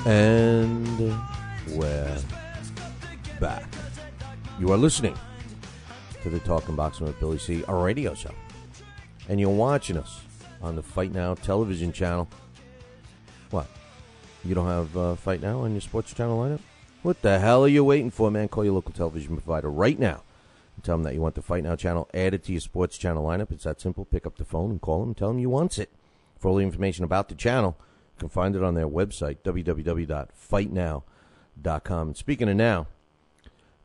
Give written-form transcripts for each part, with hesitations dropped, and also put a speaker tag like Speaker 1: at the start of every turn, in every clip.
Speaker 1: And we're back. You are listening to the Talking Boxing with Billy C, a radio show. And you're watching us on the Fight Now television channel. What? You don't have Fight Now on your sports channel lineup? What the hell are you waiting for, man? Call your local television provider right now and tell them that you want the Fight Now channel added to your sports channel lineup. It's that simple. Pick up the phone and call them and tell them you want it. For all the information about the channel, you can find it on their website, www.fightnow.com. And speaking of now,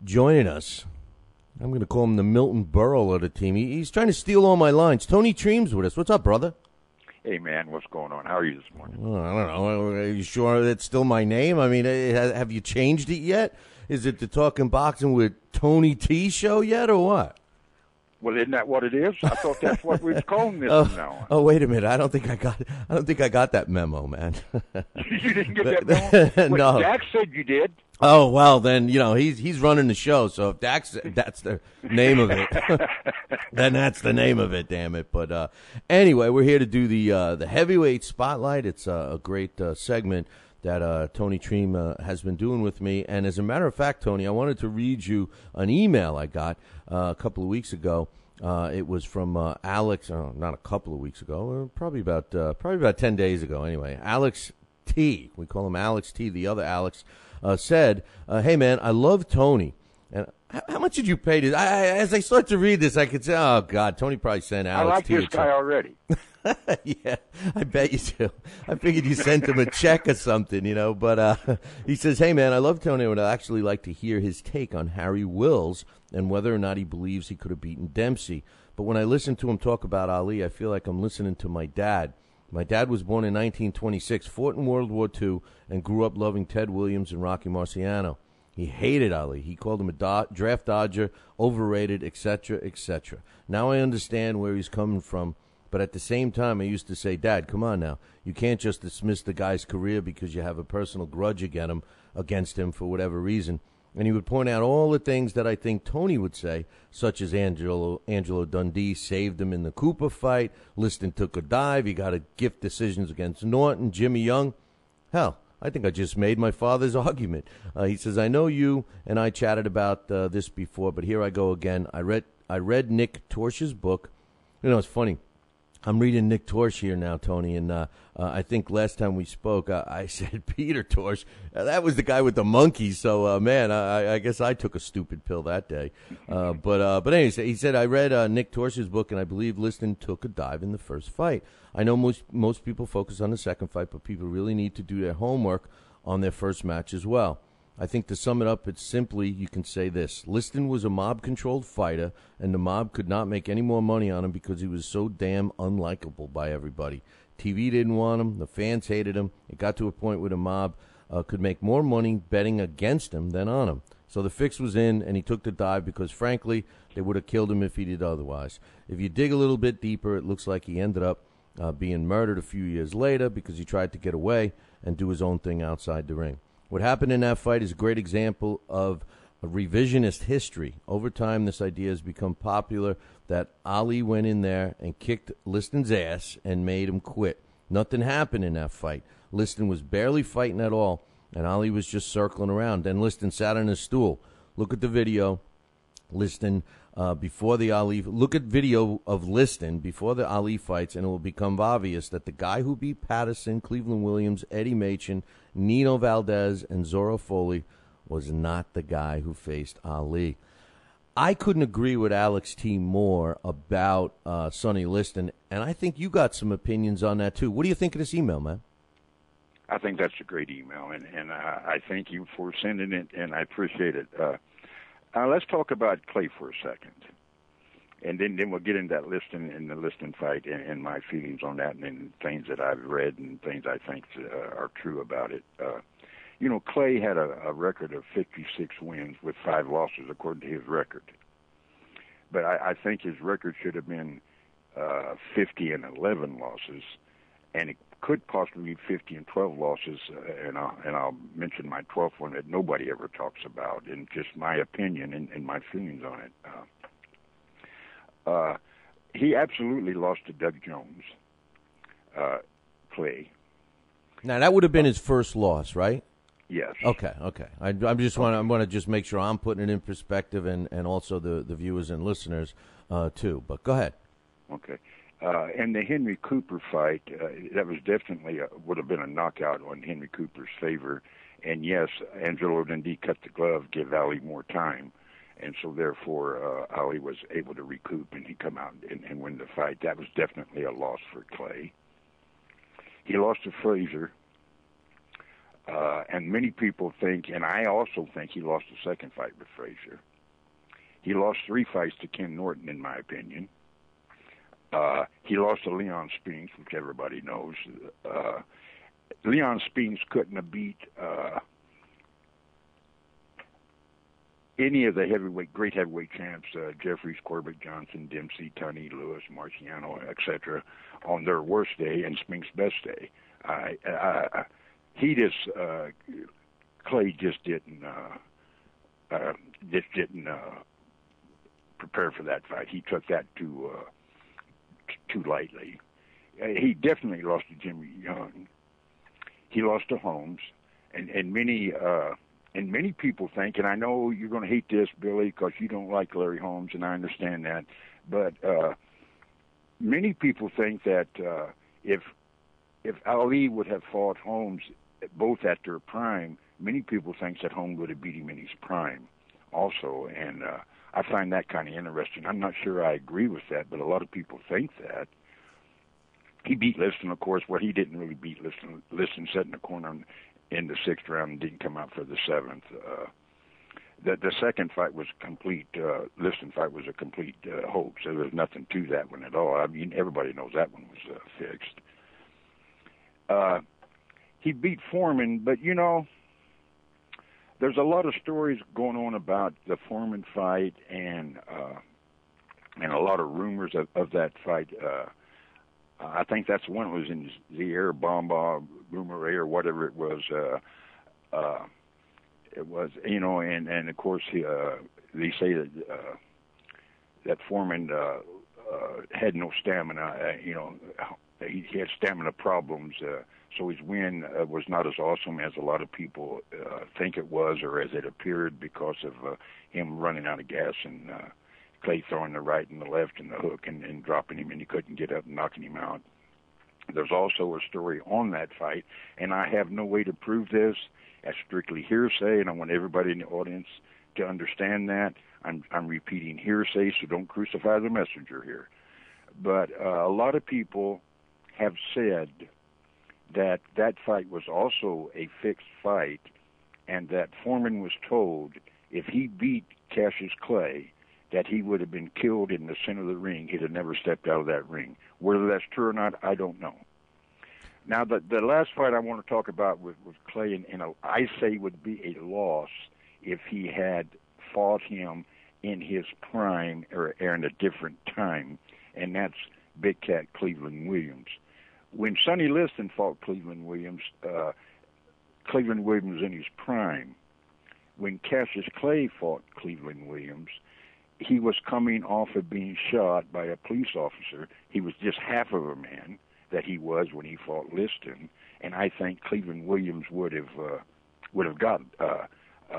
Speaker 1: joining us, I'm going to call him the Milton Berle of the team. He's trying to steal all my lines. Tony Triem's with us. What's up, brother?
Speaker 2: Hey, man, what's going on? How are you this morning?
Speaker 1: Oh, I don't know. Are you sure that's still my name? I mean, have you changed it yet? Is it the Talking Boxing with Tony T show yet, or what?
Speaker 2: Well, isn't that what it is? I thought that's what we was calling this from now on.
Speaker 1: Oh, wait a minute. I don't think I got that memo, man.
Speaker 2: You didn't get that memo?
Speaker 1: No.
Speaker 2: Well, Dax said you did.
Speaker 1: Oh, well, then, he's running the show, so if that's the name of it, then that's the name of it, damn it. But anyway, we're here to do the heavyweight spotlight. It's a great segment that Tony Triem has been doing with me. And as a matter of fact, Tony, I wanted to read you an email I got a couple of weeks ago. It was from Alex, not a couple of weeks ago, probably about 10 days ago anyway. Alex T, we call him Alex T, the other Alex, said, hey, man, I love Tony. And how much did you pay this? As I start to read this, I could say, oh, God, Tony probably sent Alex T.
Speaker 2: I like this guy already.
Speaker 1: Yeah, I bet you do. I figured you sent him a check or something, But he says, hey, man, I love Tony. I would actually like to hear his take on Harry Wills and whether or not he believes he could have beaten Dempsey. But when I listen to him talk about Ali, I feel like I'm listening to my dad. My dad was born in 1926, fought in World War II, and grew up loving Ted Williams and Rocky Marciano. He hated Ali. He called him a draft dodger, overrated, etc., etc. Now I understand where he's coming from, but at the same time, I used to say, Dad, come on now. You can't just dismiss the guy's career because you have a personal grudge against him for whatever reason. And he would point out all the things that I think Tony would say, such as Angelo Dundee saved him in the Cooper fight, Liston took a dive, he got a gift decisions against Norton, Jimmy Young. Hell, I think I just made my father's argument. He says, I know you and I chatted about this before, but here I go again. I read Nick Torsh's book. It's funny. I'm reading Nick Torsh here now, Tony, and I think last time we spoke, I said Peter Torsh. That was the guy with the monkeys, so, man, I guess I took a stupid pill that day. But anyways, he said, I read Nick Torsh's book, and I believe Liston took a dive in the first fight. I know most people focus on the second fight, but people really need to do their homework on their first match as well. I think to sum it up, it's simply, you can say this. Liston was a mob-controlled fighter, and the mob could not make any more money on him because he was so damn unlikable by everybody. TV didn't want him. The fans hated him. It got to a point where the mob could make more money betting against him than on him. So the fix was in, and he took the dive because, frankly, they would have killed him if he did otherwise. If you dig a little bit deeper, it looks like he ended up being murdered a few years later because he tried to get away and do his own thing outside the ring. What happened in that fight is a great example of a revisionist history. Over time, this idea has become popular that Ali went in there and kicked Liston's ass and made him quit. Nothing happened in that fight. Liston was barely fighting at all, and Ali was just circling around. Then Liston sat on his stool. Look at the video. Liston before the Ali. Look at video of Liston before the Ali fights, and it will become obvious that the guy who beat Patterson, Cleveland Williams, Eddie Machen, Nino Valdez, and Zora Foley was not the guy who faced Ali. I couldn't agree with Alex T. more about Sonny Liston, and I think you got some opinions on that too. What do you think of this email, man?
Speaker 2: I think that's a great email, and I thank you for sending it, and I appreciate it. Let's talk about Clay for a second, and then we'll get into that Liston and the Liston fight and my feelings on that, and then things that I've read and things I think are true about it. Clay had a record of 56 wins with 5 losses, according to his record. But I think his record should have been 50 and 11 losses, and it could possibly be 50 and 12 losses, and I'll mention my 12th one that nobody ever talks about, and just my opinion and my feelings on it. He absolutely lost to Doug Jones, Clay.
Speaker 1: Now, that would have been his first loss, right?
Speaker 2: Yes.
Speaker 1: Okay. I want to just make sure I'm putting it in perspective, and also the viewers and listeners too. But go ahead.
Speaker 2: Okay. And the Henry Cooper fight, that was definitely would have been a knockout on Henry Cooper's favor. And yes, Angelo Dundee cut the glove, give Ali more time. And so therefore, Ali was able to recoup and he come out and win the fight. That was definitely a loss for Clay. He lost to Frazier. And many people think, and I also think he lost the second fight with Frazier. He lost 3 fights to Ken Norton, in my opinion. He lost to Leon Spinks, which everybody knows. Leon Spinks couldn't have beat any of the great heavyweight champs, Jeffries, Corbett, Johnson, Dempsey, Tunney, Lewis, Marciano, etc., on their worst day and Spinks' best day. Clay just didn't prepare for that fight. He took that too lightly. He definitely lost to Jimmy Young. He lost to Holmes, and many people think, and I know you're going to hate this, Billy, because you don't like Larry Holmes, and I understand that, but many people think that if Ali would have fought Holmes both at their prime, many people think that Holmes would have beat him in his prime also, and I find that kind of interesting. I'm not sure I agree with that, but a lot of people think that. He beat Liston, of course. Well, he didn't really beat Liston. Liston sat in the corner in the 6th round and didn't come out for the 7th. The second fight was complete. Liston fight was a complete hoax. There was nothing to that one at all. I mean, everybody knows that one was fixed. He beat Foreman, but there's a lot of stories going on about the Foreman fight and a lot of rumors of that fight. I think that's one that was in the air, Bomba, Boomerang, or whatever it was. It was, and of course, they say that Foreman had no stamina. He had stamina problems, so his win was not as awesome as a lot of people think it was, or as it appeared, because of him running out of gas and Clay throwing the right and the left and the hook and dropping him, and he couldn't get up and knocking him out. There's also a story on that fight, and I have no way to prove this. That's strictly hearsay, and I want everybody in the audience to understand that. I'm repeating hearsay, so don't crucify the messenger here. But a lot of people have said that fight was also a fixed fight, and that Foreman was told if he beat Cassius Clay, that he would have been killed in the center of the ring. He'd have never stepped out of that ring. Whether that's true or not, I don't know. Now, the last fight I want to talk about with Clay, and I say would be a loss if he had fought him in his prime or in a different time, and that's Big Cat Cleveland Williams. When Sonny Liston fought Cleveland Williams was in his prime. When Cassius Clay fought Cleveland Williams, he was coming off of being shot by a police officer. He was just half of a man that he was when he fought Liston, and I think Cleveland Williams would have got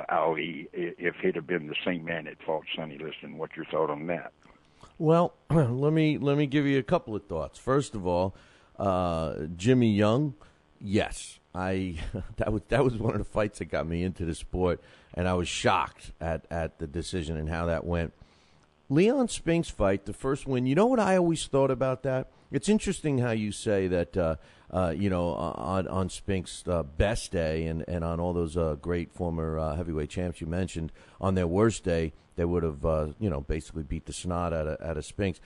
Speaker 2: Ali if he'd have been the same man that fought Sonny Liston. What's your thought on that?
Speaker 1: Well, let me give you a couple of thoughts. First of all, Jimmy Young, yes, that was one of the fights that got me into the sport, and I was shocked at the decision and how that went. Leon Spinks fight, the first win. You know what I always thought about that? It's interesting how you say that, on Spinks' best day and on all those great former heavyweight champs you mentioned, on their worst day, they would have, basically beat the snot out of Spinks.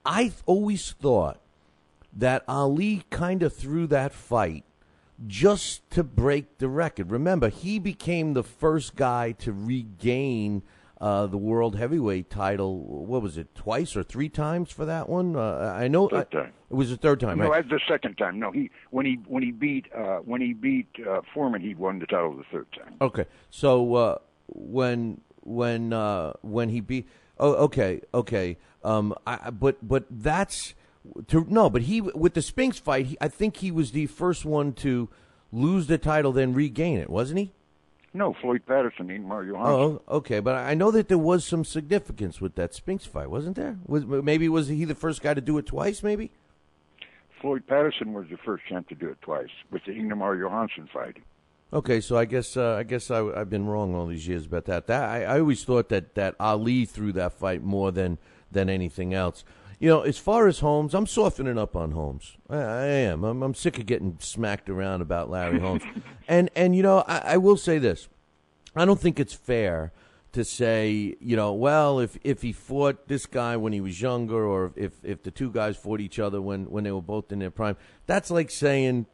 Speaker 1: I've always thought that Ali kind of threw that fight just to break the record. Remember, he became the first guy to regain the world heavyweight title. What was it, twice or 3 times for that one? I know
Speaker 2: third time.
Speaker 1: It was the third time.
Speaker 2: No,
Speaker 1: right?
Speaker 2: that's the second time. No, when he beat Foreman, he won the title the third time.
Speaker 1: Okay, so when he beat, but that's but he, with the Spinks fight, I think he was the first one to lose the title then regain it, wasn't he?
Speaker 2: No, Floyd Patterson, Ingmar Johansson.
Speaker 1: Oh, okay, but I know that there was some significance with that Spinks fight, wasn't there? Was he the first guy to do it twice? Maybe.
Speaker 2: Floyd Patterson was the first champ to do it twice with the Ingmar Johansson fight.
Speaker 1: Okay, so I guess I've been wrong all these years about that. I always thought that Ali threw that fight more than anything else. You know, as far as Holmes, I'm softening up on Holmes. I am. I'm sick of getting smacked around about Larry Holmes. and you know, I will say this. I don't think it's fair to say, you know, well, if he fought this guy when he was younger, or if the two guys fought each other when they were both in their prime, that's like saying,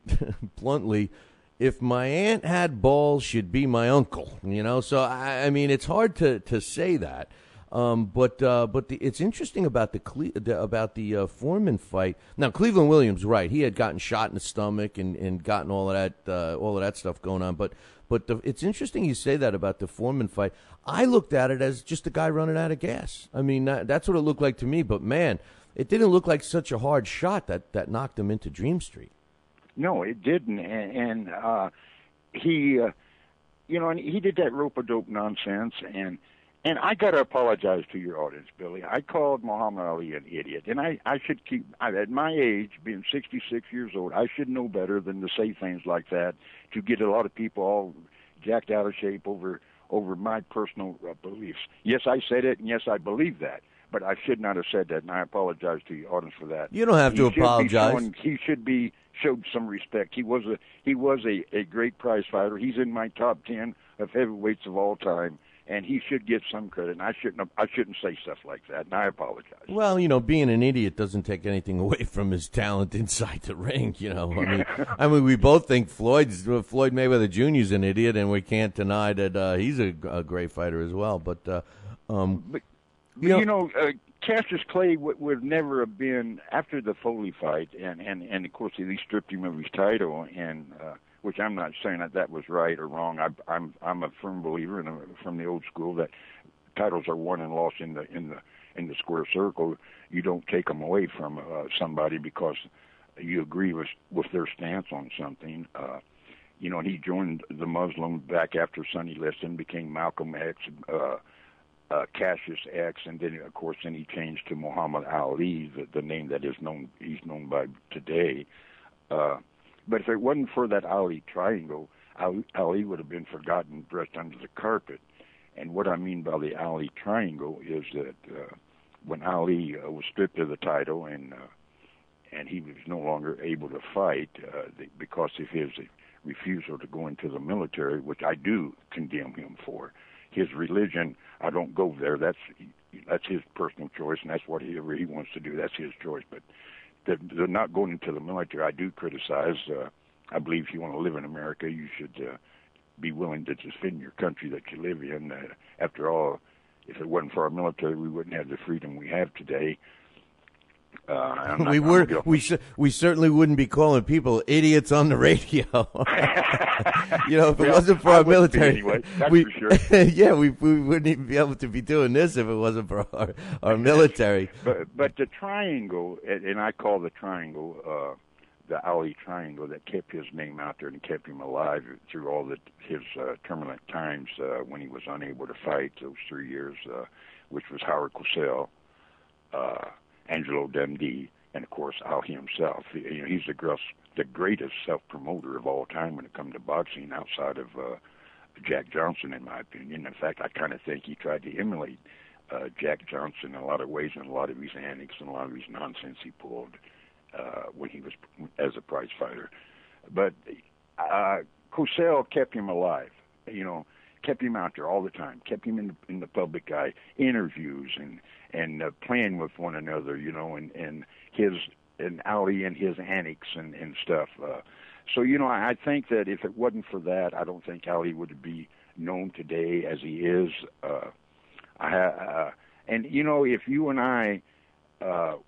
Speaker 1: bluntly, if my aunt had balls, she'd be my uncle, you know? So, I mean, it's hard to say that. But it's interesting about the Foreman fight. Now, Cleveland Williams, right? He had gotten shot in the stomach and gotten all of that stuff going on. But it's interesting you say that about the Foreman fight. I looked at it as just a guy running out of gas. I mean, that's what it looked like to me. But man, it didn't look like such a hard shot that knocked him into Dream Street.
Speaker 2: No, it didn't, and he, you know, and he did that rope-a-dope nonsense, and I got to apologize to your audience, Billy. I called Muhammad Ali an idiot, and I should at my age, being 66 years old, I should know better than to say things like that to get a lot of people all jacked out of shape over my personal beliefs. Yes, I said it, and yes, I believe that, but I should not have said that, and I apologize to your audience for that.
Speaker 1: You don't have to apologize.
Speaker 2: He should be showed some respect. He was a great prize fighter. He's in my top 10 of heavyweights of all time. And he should get some credit, and I shouldn't say stuff like that, and I apologize.
Speaker 1: Well, you know, being an idiot doesn't take anything away from his talent inside the ring. You know, I mean, we both think Floyd Mayweather Jr. is an idiot, and we can't deny that he's a great fighter as well. But you know, Cassius Clay would never have been after the Foley fight, and of course he stripped him of his title, and which I'm not saying that was right or wrong. I'm a firm believer from the old school that titles are won and lost in the square circle. You don't take them away from somebody because you agree with their stance on something. You know, and he joined the Muslim back after Sonny Liston, became Malcolm X, Cassius X, and then of course he changed to Muhammad Ali, the name that he's known by today. But if it wasn't for that Ali triangle, Ali would have been forgotten, brushed under the carpet. And what I mean by the Ali triangle is that when Ali was stripped of the title and he was no longer able to fight because of his refusal to go into the military, which I do condemn him for. His religion, I don't go there. That's his personal choice, and that's whatever he wants to do. That's his choice. But they're not going into the military. I do criticize. I believe if you want to live in America, you should be willing to defend your country that you live in. After all, if it wasn't for our military, we wouldn't have the freedom we have today. We certainly wouldn't be calling people idiots on the radio. You know, if it wasn't for our military,
Speaker 2: anyway, that's for sure.
Speaker 1: Yeah, we wouldn't even be able to be doing this if it wasn't for our military.
Speaker 2: But the triangle, and I call the triangle the Ali triangle, that kept his name out there and kept him alive through all his turbulent times when he was unable to fight those 3 years, which was Howard Cosell, Angelo Dundee, and of course Ali himself. You know, he's the greatest self-promoter of all time when it comes to boxing, outside of Jack Johnson, in my opinion. In fact, I kind of think he tried to emulate Jack Johnson in a lot of ways, and a lot of his antics and a lot of his nonsense he pulled when he was as a prize fighter. But Cosell kept him alive. You know, kept him out there all the time, kept him in the public eye, interviews and playing with one another, you know, and Ali and his antics and stuff. So, you know, I think that if it wasn't for that, I don't think Ali would be known today as he is. And, you know, if you and I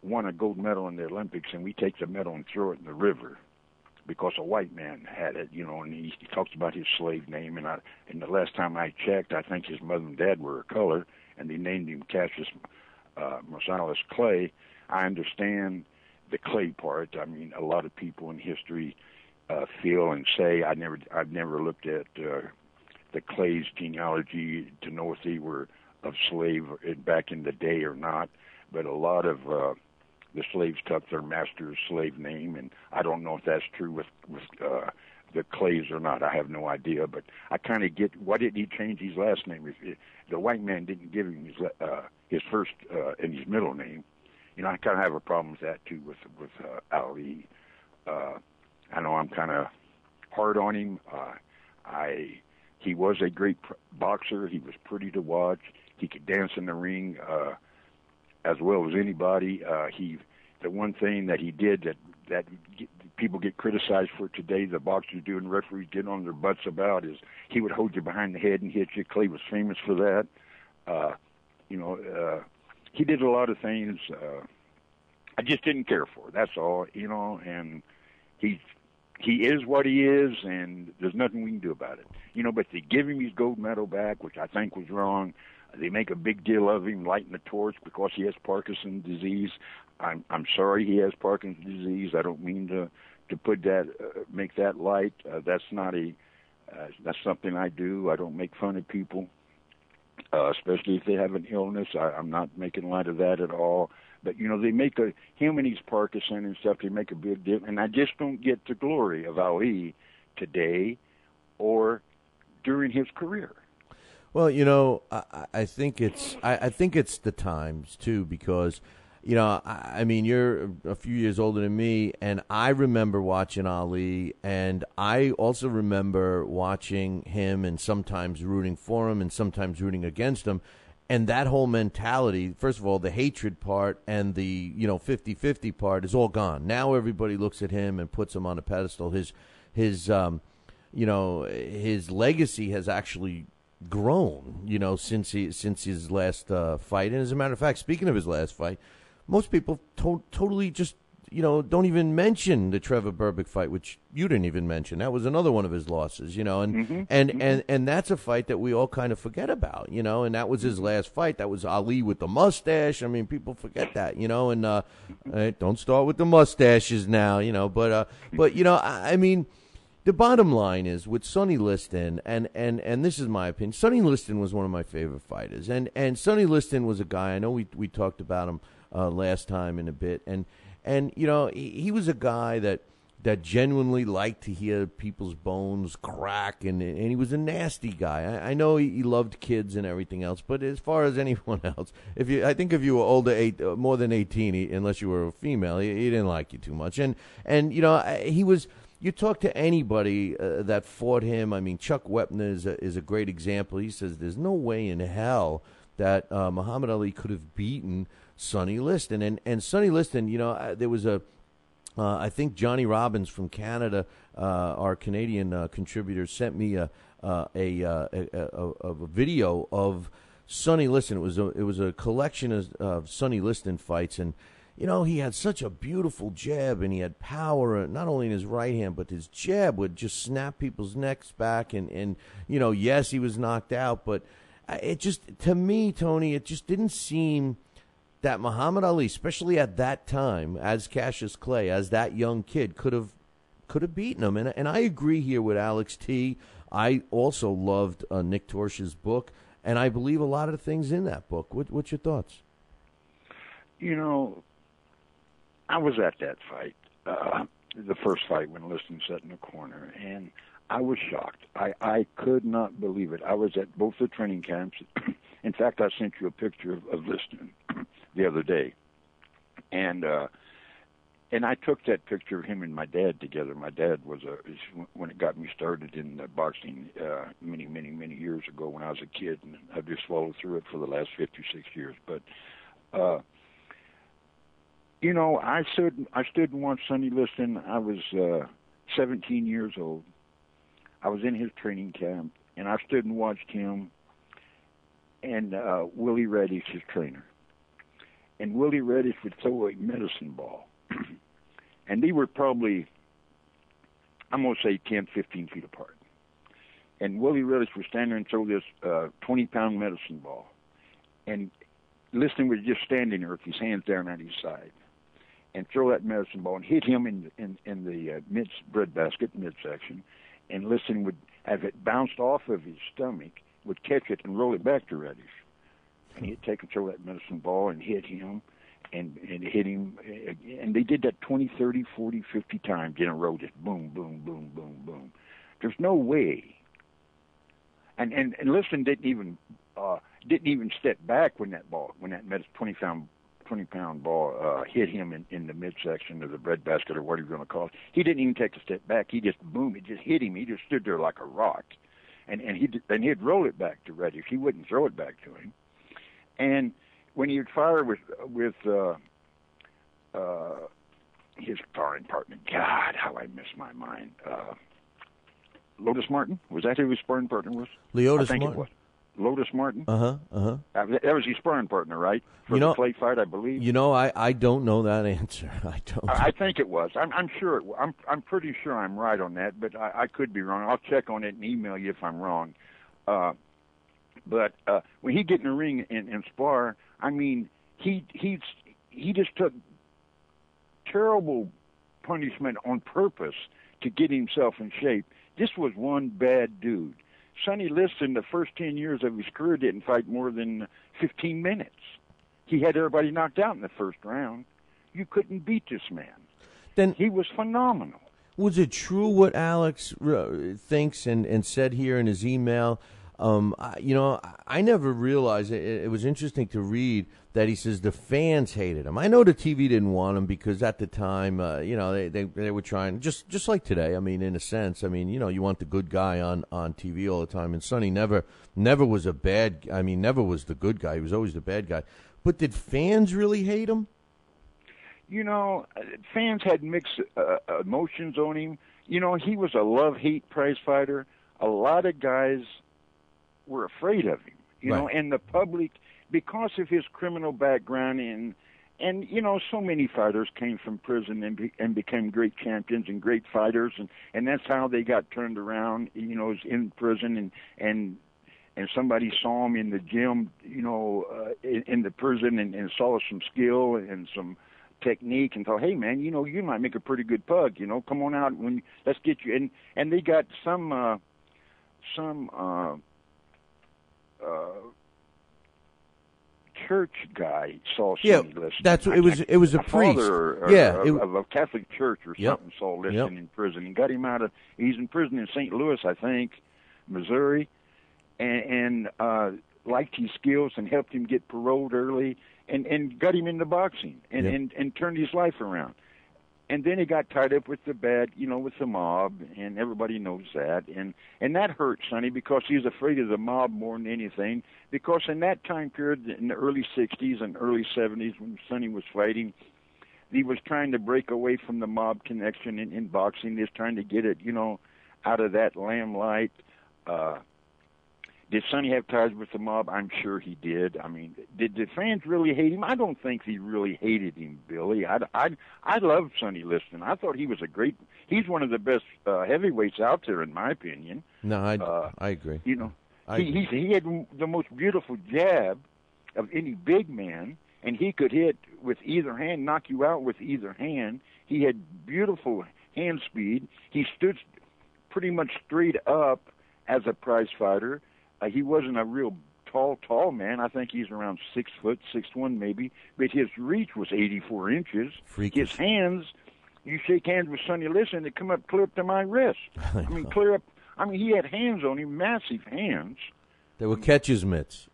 Speaker 2: won a gold medal in the Olympics and we take the medal and throw it in the river, because a white man had it, you know, and he talks about his slave name. And the last time I checked, I think his mother and dad were a color, and they named him Cassius Marsalis Clay. I understand the Clay part. I mean, a lot of people in history feel and say, I've never looked at the the Clay's genealogy to know if they were of slave back in the day or not. But a lot of the slaves took their master's slave name, and I don't know if that's true with the Clays or not. I have no idea, but I kind of get, why did he change his last name? The white man didn't give him his first and his middle name. You know, I kind of have a problem with that too with Ali. I know I'm kind of hard on him. He was a great boxer. He was pretty to watch. He could dance in the ring as well as anybody. The one thing that he did that people get criticized for today, the boxers do and referees get on their butts about, is he would hold you behind the head and hit you. Clay was famous for that. He did a lot of things I just didn't care for. That's all, and he is what he is, and there's nothing we can do about it. But they give him his gold medal back, which I think was wrong. They make a big deal of him lighting the torch because he has Parkinson's disease. I'm sorry he has Parkinson's disease. I don't mean to put that make that light. That's something I do. I don't make fun of people, especially if they have an illness. I'm not making light of that at all. But they make him and his Parkinson and stuff. They make a big deal, and I just don't get the glory of Ali today or during his career.
Speaker 1: Well, I think it's the times too, because I mean, you're a few years older than me, and I remember watching Ali, and I also remember watching him and sometimes rooting for him and sometimes rooting against him. And that whole mentality, first of all, the hatred part and the 50-50 part is all gone. Now everybody looks at him and puts him on a pedestal. His legacy has actually grown, since his last fight. And as a matter of fact, speaking of his last fight, most people totally just don't even mention the Trevor Berbick fight, which you didn't even mention. That was another one of his losses, and that's a fight that we all kind of forget about, and that was his last fight. That was Ali with the mustache. I mean, people forget that, and don't start with the mustaches now, but I mean, the bottom line is with Sonny Liston, and this is my opinion, Sonny Liston was one of my favorite fighters, and Sonny Liston was a guy, I know we talked about him last time in a bit, and he was a guy that genuinely liked to hear people's bones crack, and he was a nasty guy. I know he loved kids and everything else, but as far as anyone else, I think if you were more than 18, unless you were a female, he didn't like you too much. And he was. You talk to anybody that fought him. I mean, Chuck Wepner is a great example. He says there's no way in hell that Muhammad Ali could have beaten Sonny Liston. And Sonny Liston, there was I think Johnny Robbins from Canada, our Canadian contributor, sent me a video of Sonny Liston. It was a collection of Sonny Liston fights, and he had such a beautiful jab, and he had power, not only in his right hand, but his jab would just snap people's necks back. And yes, he was knocked out, but it just, to me, Tony, it just didn't seem that Muhammad Ali, especially at that time, as Cassius Clay, as that young kid, could have beaten him. And I agree here with Alex T. I also loved Nick Torsh's book, and I believe a lot of the things in that book. What's your thoughts?
Speaker 2: I was at that fight, the first fight when Liston sat in the corner, and I was shocked. I could not believe it. I was at both the training camps. In fact, I sent you a picture of Liston the other day, and I took that picture of him and my dad together. My dad was when it got me started in boxing many years ago when I was a kid, and I've just followed through it for the last 56 years. But I stood and watched Sonny Liston. I was 17 years old. I was in his training camp, and I stood and watched him and Willie Reddish, his trainer. And Willie Reddish would throw a medicine ball. And they were probably, I'm going to say 10, 15 feet apart. And Willie Reddish would stand there and throw this 20-pound medicine ball. And Liston was just standing there with his hands down at his side and throw that medicine ball and hit him in the midsection. And Liston would as it bounced off of his stomach, would catch it and roll it back to Reddish. And he'd take control of that medicine ball and hit him, and hit him. And they did that 20, 30, 40, 50 times in a row, just boom, boom, boom, boom, boom. There's no way. And Liston didn't even step back when that 20-pound ball hit him in the midsection of the breadbasket or whatever you're going to call it. He didn't even take a step back. He just boom, it just hit him. He just stood there like a rock, and he'd roll it back to Reddish. He wouldn't throw it back to him. And when he'd fire with his sparring partner, God, how I miss my mind. Lotus Martin, was that who his sparring partner was?
Speaker 1: Leotis
Speaker 2: I think
Speaker 1: Martin.
Speaker 2: It was. Lotus Martin?
Speaker 1: Uh-huh.
Speaker 2: That was his sparring partner, right? For the clay fight, I believe.
Speaker 1: I don't know that answer. I don't.
Speaker 2: I think it was. I'm sure. I'm pretty sure I'm right on that, but I could be wrong. I'll check on it and email you if I'm wrong. But when he get in the ring and spar, I mean, he just took terrible punishment on purpose to get himself in shape. This was one bad dude. Sonny Liston, the first 10 years of his career, didn't fight more than 15 minutes. He had everybody knocked out in the first round. You couldn't beat this man.
Speaker 1: Then
Speaker 2: he was phenomenal.
Speaker 1: Was it true what Alex thinks and said here in his email? I never realized it was interesting to read that he says the fans hated him. I know the TV didn't want him because at the time, they were trying just like today. I mean, in a sense, you want the good guy on TV all the time. And Sonny never was never was the good guy. He was always the bad guy. But did fans really hate him?
Speaker 2: Fans had mixed emotions on him. He was a love-hate prize fighter. A lot of guys were afraid of him,
Speaker 1: right.
Speaker 2: And the public, because of his criminal background, and so many fighters came from prison and became great champions and great fighters, and that's how they got turned around. Was in prison, and somebody saw him in the gym, in the prison, and saw some skill and some technique, and thought, hey man, you might make a pretty good pug. Come on out, let's get you. And they got some church guy saw Sonny Liston.
Speaker 1: That's what it was. It was a priest.
Speaker 2: Of a Catholic church or something. Saw Liston in prison and got him out of. He's in prison in St. Louis, I think, Missouri, and liked his skills and helped him get paroled early and got him into boxing and turned his life around. And then he got tied up with the with the mob, and everybody knows that. And that hurt Sonny because he was afraid of the mob more than anything. Because in that time period, in the early 60s and early 70s, when Sonny was fighting, he was trying to break away from the mob connection in boxing. He was trying to get it, out of that limelight. Did Sonny have ties with the mob? I'm sure he did. I mean, did the fans really hate him? I don't think they really hated him, Billy. I loved Sonny Liston. I thought he was he's one of the best heavyweights out there, in my opinion.
Speaker 1: No, I agree.
Speaker 2: He had the most beautiful jab of any big man, and he could hit with either hand, knock you out with either hand. He had beautiful hand speed. He stood pretty much straight up as a prize fighter. He wasn't a real tall man. I think he's around 6 foot, 6'1" maybe. But his reach was 84 inches.
Speaker 1: Freakish.
Speaker 2: His hands, you shake hands with Sonny Liston, they come up clear up to my wrist. Clear up. He had hands on him, massive hands.
Speaker 1: They were catcher's mitts.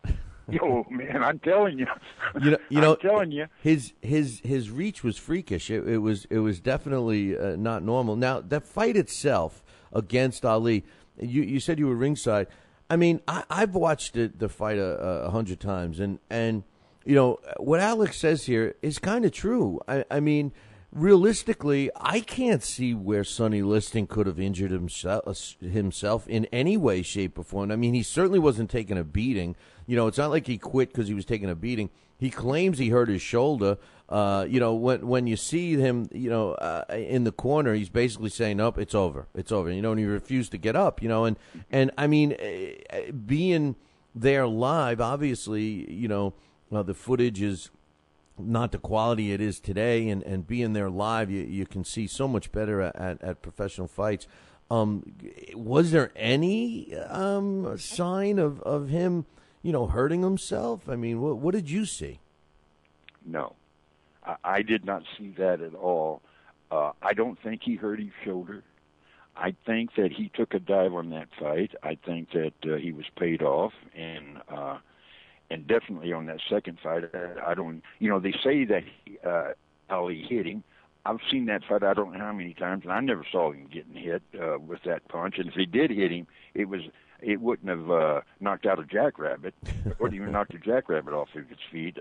Speaker 2: Yo, man, I'm telling you.
Speaker 1: I'm telling you. His reach was freakish. It was definitely not normal. Now, that fight itself against Ali, you said you were ringside. I've watched the fight 100 times, and what Alex says here is kind of true. Realistically, I can't see where Sonny Liston could have injured himself in any way, shape, or form. He certainly wasn't taking a beating. It's not like he quit because he was taking a beating. He claims he hurt his shoulder. When you see him, in the corner, he's basically saying, "Nope, it's over, it's over." And he refused to get up. Being there live, obviously, the footage is not the quality it is today, and being there live, you can see so much better at professional fights. Was there any sign of him, hurting himself? I mean, what did you see?
Speaker 2: No, I did not see that at all. I don't think he hurt his shoulder. I think that he took a dive on that fight. I think that he was paid off, and definitely on that second fight, I don't. They say that Ali hit him. I've seen that fight I don't know how many times, and I never saw him getting hit with that punch. And if he did hit him, it wouldn't have knocked out a jackrabbit, or even knocked a jackrabbit off of its feet.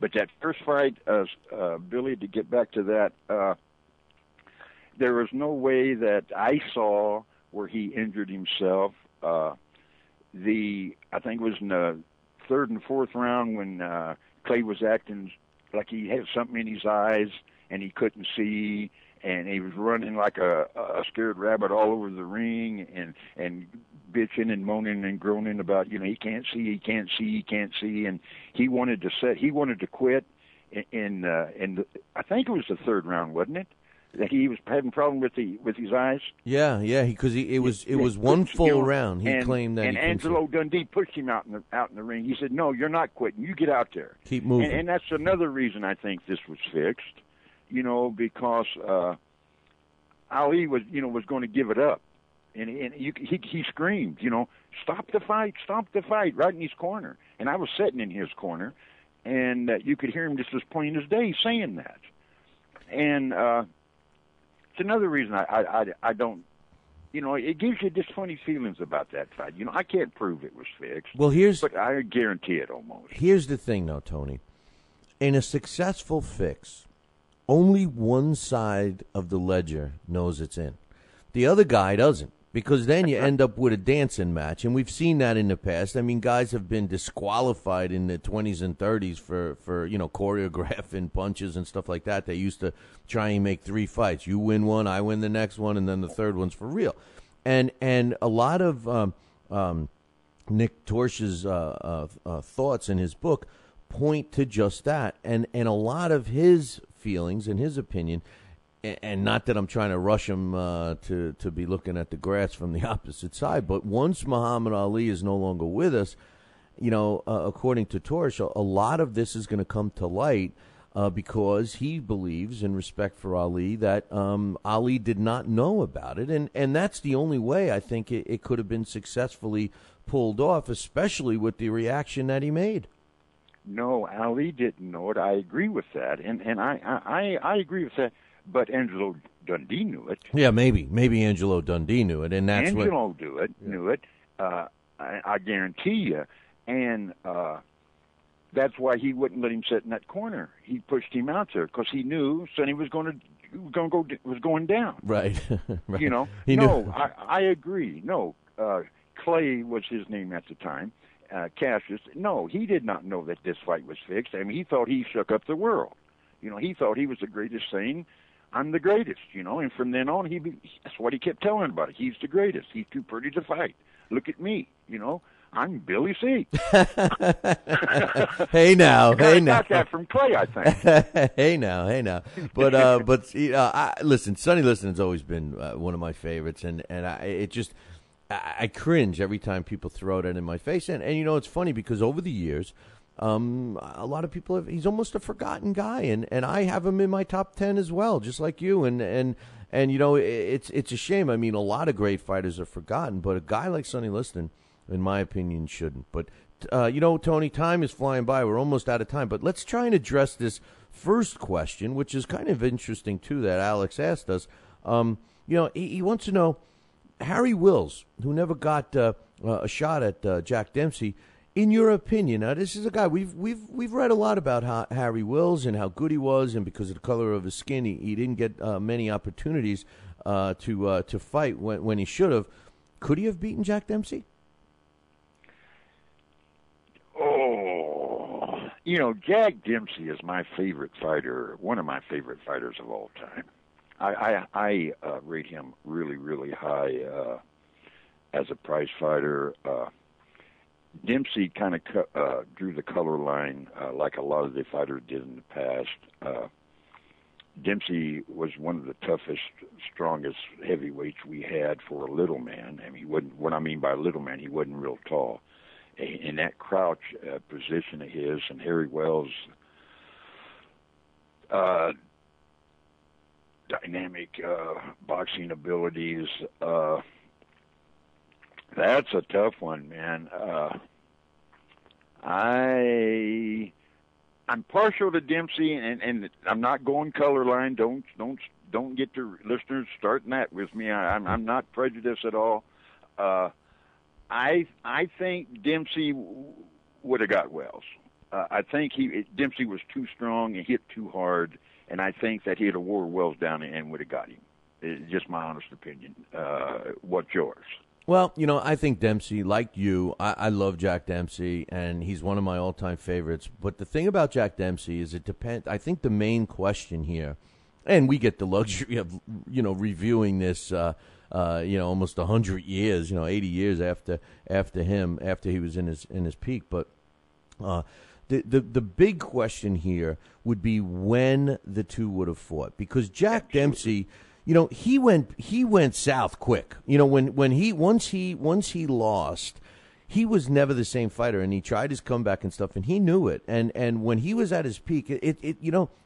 Speaker 2: But that first fight, Billy, to get back to that, there was no way that I saw where he injured himself. I think it was in the third and fourth round when Clay was acting like he had something in his eyes and he couldn't see, and he was running like a scared rabbit all over the ring and bitching and moaning and groaning about, he can't see, and he wanted to quit. And I think it was the third round, wasn't it? That he was having a problem with his eyes.
Speaker 1: Yeah, because it was one full round. He claimed that. And
Speaker 2: Angelo Dundee pushed him out in the ring. He said, "No, you're not quitting. You get out there.
Speaker 1: Keep moving."
Speaker 2: And that's another reason I think this was fixed. Because Ali was going to give it up, and he screamed, "Stop the fight!" Right in his corner, and I was sitting in his corner, and you could hear him just as plain as day saying that, and. It's another reason I don't, it gives you just funny feelings about that fight. I can't prove it was fixed.
Speaker 1: Well,
Speaker 2: but I guarantee it almost.
Speaker 1: Here's the thing, though, Tony. In a successful fix, only one side of the ledger knows it's in. The other guy doesn't, because then you end up with a dancing match, and we've seen that in the past. I mean, guys have been disqualified in the 20s and 30s for choreographing punches and stuff like that. They used to try and make 3 fights. You win one, I win the next one, and then the third one's for real. And a lot of Nick Torsh's thoughts in his book point to just that, and a lot of his feelings and his opinion. And not that I'm trying to rush him to be looking at the grass from the opposite side, but once Muhammad Ali is no longer with us, according to Torsh, a lot of this is going to come to light because he believes, in respect for Ali, that Ali did not know about it. And that's the only way I think it could have been successfully pulled off, especially with the reaction that he made.
Speaker 2: No, Ali didn't know it. I agree with that. And I agree with that. But Angelo Dundee knew it.
Speaker 1: Yeah, maybe Angelo Dundee knew it, and that's
Speaker 2: Angelo knew it. I guarantee you, and that's why he wouldn't let him sit in that corner. He pushed him out there because he knew Sonny was going down.
Speaker 1: Right. Right.
Speaker 2: I agree. No, Clay was his name at the time. Cassius. No, he did not know that this fight was fixed. I mean, he thought he shook up the world. He thought he was the greatest thing. I'm the greatest, and from then on, that's what he kept telling everybody. He's the greatest. He's too pretty to fight. Look at me, I'm Billy C.
Speaker 1: Hey now.
Speaker 2: I got that from Clay, I think.
Speaker 1: Hey now. But listen, Sonny Liston's always been one of my favorites, and I cringe every time people throw that in my face. And it's funny because over the years, a lot of people he's almost a forgotten guy, and I have him in my top 10 as well, just like you. And it's a shame. I mean, a lot of great fighters are forgotten, but a guy like Sonny Liston, in my opinion, shouldn't. But Tony, time is flying by. We're almost out of time, but let's try and address this first question, which is kind of interesting too, that Alex asked us. He wants to know, Harry Wills, who never got a shot at Jack Dempsey, in your opinion, now this is a guy we've read a lot about Harry Wills and how good he was, and because of the color of his skin, he didn't get many opportunities to fight when he should have. Could he have beaten Jack Dempsey?
Speaker 2: Oh, Jack Dempsey is my favorite fighter, one of my favorite fighters of all time. I rate him really, really high as a prize fighter. Dempsey kind of drew the color line like a lot of the fighters did in the past. Dempsey was one of the toughest, strongest heavyweights we had for a little man. I mean, he wasn't, what I mean by little man, he wasn't real tall. In that crouch position of his, and Harry Wells' dynamic boxing abilities, that's a tough one, man. I'm partial to Dempsey, and I'm not going color line. Don't get the listeners starting that with me. I'm not prejudiced at all. I think Dempsey would have got Wells. I think Dempsey was too strong and hit too hard, and I think that he'd have wore Wells down and would have got him. It's just my honest opinion. What's yours?
Speaker 1: Well, you know, I think Dempsey, like you, I love Jack Dempsey, and he's one of my all-time favorites. But the thing about Jack Dempsey is it depends. I think the main question here, and we get the luxury of, you know, reviewing this, almost 100 years, 80 years after him, after he was in his peak. But the big question here would be when the two would have fought, because Jack Dempsey. You know, he went south quick. You know, once he lost, he was never the same fighter, and he tried his comeback and stuff, and he knew it. And when he was at his peak,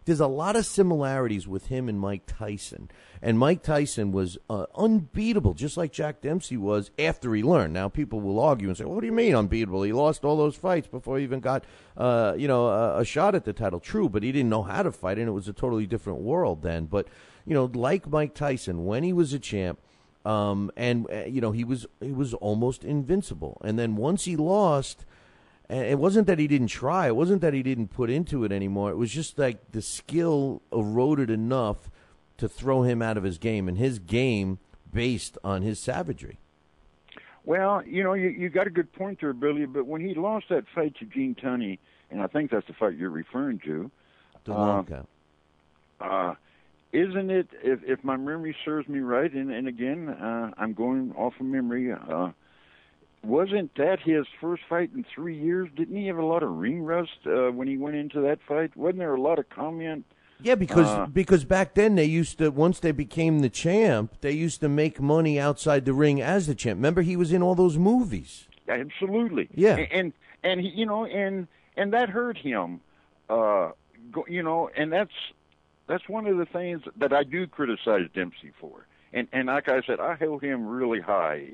Speaker 1: there's a lot of similarities with him and Mike Tyson. And Mike Tyson was unbeatable, just like Jack Dempsey was after he learned. Now people will argue and say, well, "What do you mean unbeatable? He lost all those fights before he even got a shot at the title." True, but he didn't know how to fight, and it was a totally different world then. But you know, like Mike Tyson, when he was a champ, he was almost invincible. And then once he lost, it wasn't that he didn't try. It wasn't that he didn't put into it anymore. It was just like the skill eroded enough to throw him out of his game, and his game based on his savagery.
Speaker 2: Well, you got a good point there, Billy, but when he lost that fight to Gene Tunney, and I think that's the fight you're referring to,
Speaker 1: the long count.
Speaker 2: Isn't it, if my memory serves me right, and again, I'm going off of memory, wasn't that his first fight in 3 years? Didn't he have a lot of ring rust when he went into that fight? Wasn't there a lot of comment?
Speaker 1: Yeah, because back then they used to, once they became the champ, they used to make money outside the ring as the champ. Remember, he was in all those movies.
Speaker 2: Absolutely.
Speaker 1: Yeah.
Speaker 2: And he, and that hurt him, and that's one of the things that I do criticize Dempsey for. And like I said, I held him really high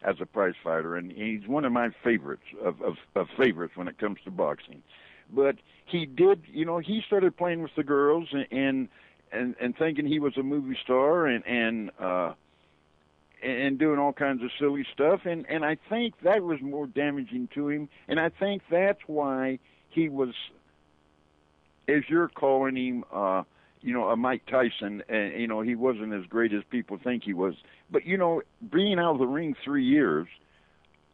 Speaker 2: as a prize fighter, and he's one of my favorites of favorites when it comes to boxing. But he did, he started playing with the girls and thinking he was a movie star and doing all kinds of silly stuff. And I think that was more damaging to him. And I think that's why he was, as you're calling him, a Mike Tyson, and, he wasn't as great as people think he was. But, being out of the ring 3 years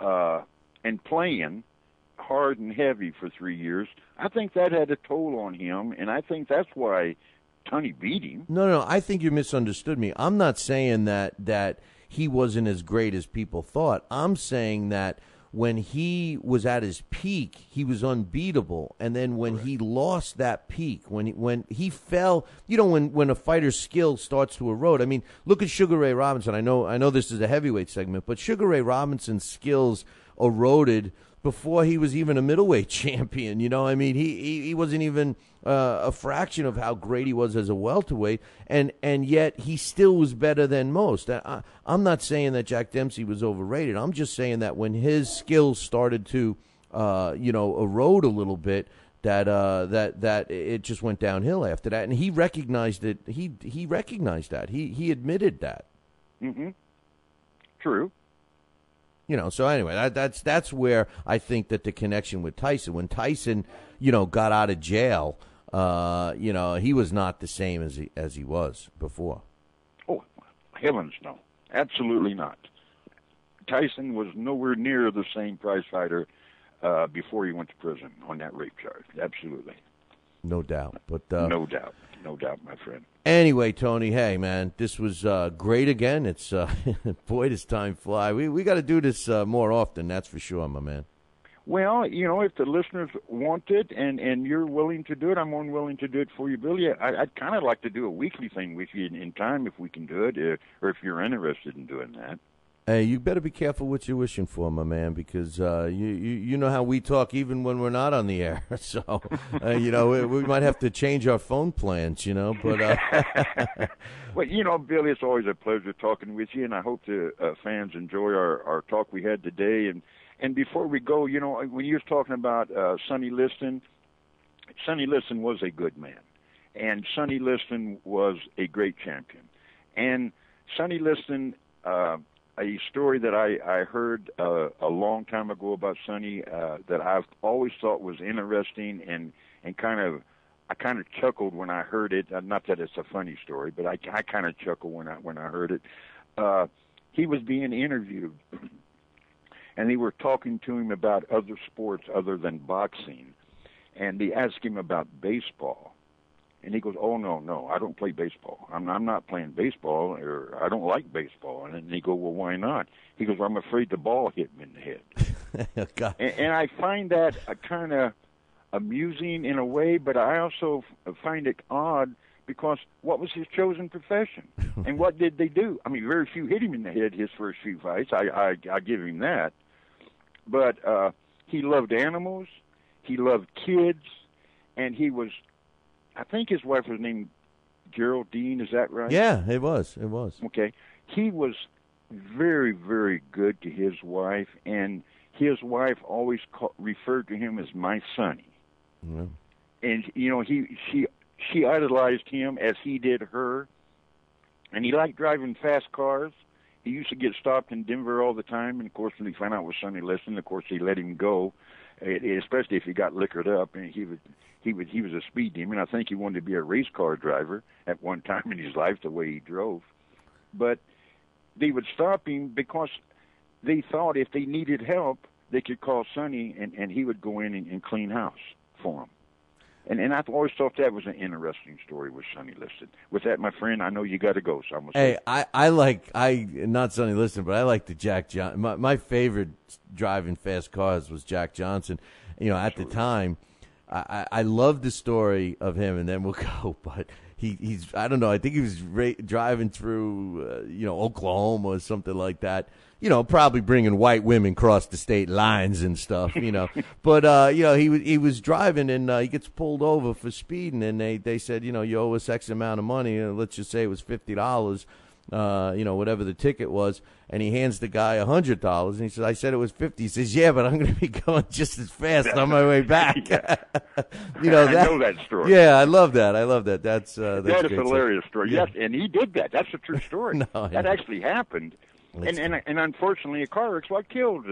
Speaker 2: and playing hard and heavy for 3 years, I think that had a toll on him, and I think that's why Tunney beat him.
Speaker 1: No, I think you misunderstood me. I'm not saying that he wasn't as great as people thought. I'm saying that when he was at his peak, he was unbeatable. And then when he lost that peak, when he fell, when a fighter's skill starts to erode. I mean, look at Sugar Ray Robinson. I know this is a heavyweight segment, but Sugar Ray Robinson's skills eroded before he was even a middleweight champion. I mean, he wasn't even a fraction of how great he was as a welterweight, and yet he still was better than most. I'm not saying that Jack Dempsey was overrated. I'm just saying that when his skills started to, erode a little bit, that it just went downhill after that, and he recognized it. He recognized that. He admitted that.
Speaker 2: Mm-hmm. True.
Speaker 1: So anyway, that's where I think that the connection with Tyson, when Tyson, got out of jail, he was not the same as he was before.
Speaker 2: Oh, heavens no. Absolutely not. Tyson was nowhere near the same prize fighter before he went to prison on that rape charge. Absolutely.
Speaker 1: No doubt. But
Speaker 2: no doubt, my friend.
Speaker 1: Anyway, Tony, hey, man, this was great again. It's boy, does time fly. We got to do this more often, that's for sure, my man.
Speaker 2: Well, if the listeners want it and you're willing to do it, I'm more than willing to do it for you, Billy. I'd kind of like to do a weekly thing with you in time if we can do it, or if you're interested in doing that.
Speaker 1: Hey, you better be careful what you're wishing for, my man, because you know how we talk even when we're not on the air. So, we might have to change our phone plans, But
Speaker 2: well, Billy, it's always a pleasure talking with you, and I hope the fans enjoy our talk we had today. And before we go, when you was talking about Sonny Liston was a good man, and Sonny Liston was a great champion. And Sonny Liston, a story that I heard a long time ago about Sonny that I've always thought was interesting and I kind of chuckled when I heard it. Not that it's a funny story, but I kind of chuckled when I heard it. He was being interviewed, and they were talking to him about other sports other than boxing, and they asked him about baseball. And he goes, "Oh, no, I don't play baseball. I'm not playing baseball, or I don't like baseball." And then they go, "Well, why not?" He goes, "Well, I'm afraid the ball hit me in the head." and I find that kind of amusing in a way, but I also find it odd because what was his chosen profession? And what did they do? I mean, very few hit him in the head his first few fights. I give him that. But he loved animals. He loved kids. And he was... I think his wife was named Geraldine. Is that right?
Speaker 1: Yeah, it was.
Speaker 2: Okay. He was very, very good to his wife, and his wife always referred to him as my sonny. Yeah. And she idolized him as he did her, and he liked driving fast cars. He used to get stopped in Denver all the time, and of course, when he found out it was Sonny Liston, of course, he let him go, especially if he got liquored up, and he was a speed demon. I think he wanted to be a race car driver at one time in his life, the way he drove. But they would stop him because they thought if they needed help, they could call Sonny, and he would go in and clean house for them. And I've always thought that was an interesting story with Sonny Liston. With that, my friend, I know you got to go, so I'm going to say.
Speaker 1: I not Sonny Liston, but I like the Jack Johnson. My favorite driving fast cars was Jack Johnson. At the time, I love the story of him, and then we'll go. But he's I don't know. I think he was driving through Oklahoma or something like that. Probably bringing white women across the state lines and stuff. But he was driving, and he gets pulled over for speeding, and they said, you owe us X amount of money. Let's just say it was $50. Whatever the ticket was, and he hands the guy $100, and he says, "I said it was 50." He says, "Yeah, but I'm going to be going just as fast on my way back."
Speaker 2: I know that story.
Speaker 1: Yeah, I love that. That's
Speaker 2: that is a hilarious story.
Speaker 1: Yeah.
Speaker 2: Yes, and he did that. That's a true story. That actually happened, and unfortunately, a car wreck's what killed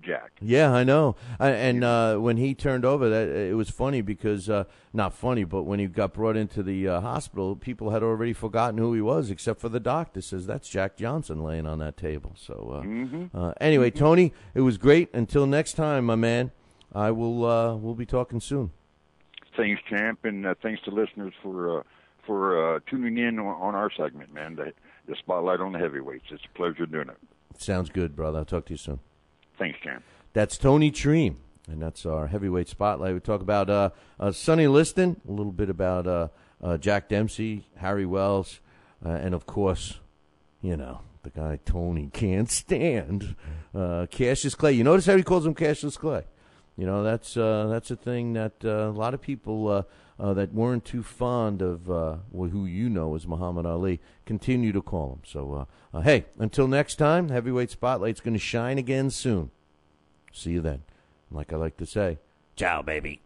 Speaker 2: Jack.
Speaker 1: Yeah, I know. And when he turned over, it was funny because not funny, but when he got brought into the hospital, people had already forgotten who he was, except for the doctor says that's Jack Johnson laying on that table. So anyway, Tony, it was great. Until next time, my man, I will we'll be talking soon.
Speaker 2: Thanks, champ, and thanks to listeners for tuning in on our segment, man. The Spotlight on the Heavyweights. It's a pleasure doing it.
Speaker 1: Sounds good, brother. I'll talk to you soon.
Speaker 2: Thanks, champ.
Speaker 1: That's Tony Triem, and that's our Heavyweight Spotlight. We talk about Sonny Liston, a little bit about Jack Dempsey, Harry Wells, and, of course, the guy Tony can't stand, Cassius Clay. You notice how he calls him Cassius Clay? That's a thing that a lot of people that weren't too fond of who as Muhammad Ali continue to call him. So, hey, until next time, Heavyweight Spotlight's going to shine again soon. See you then. Like I like to say, ciao, baby.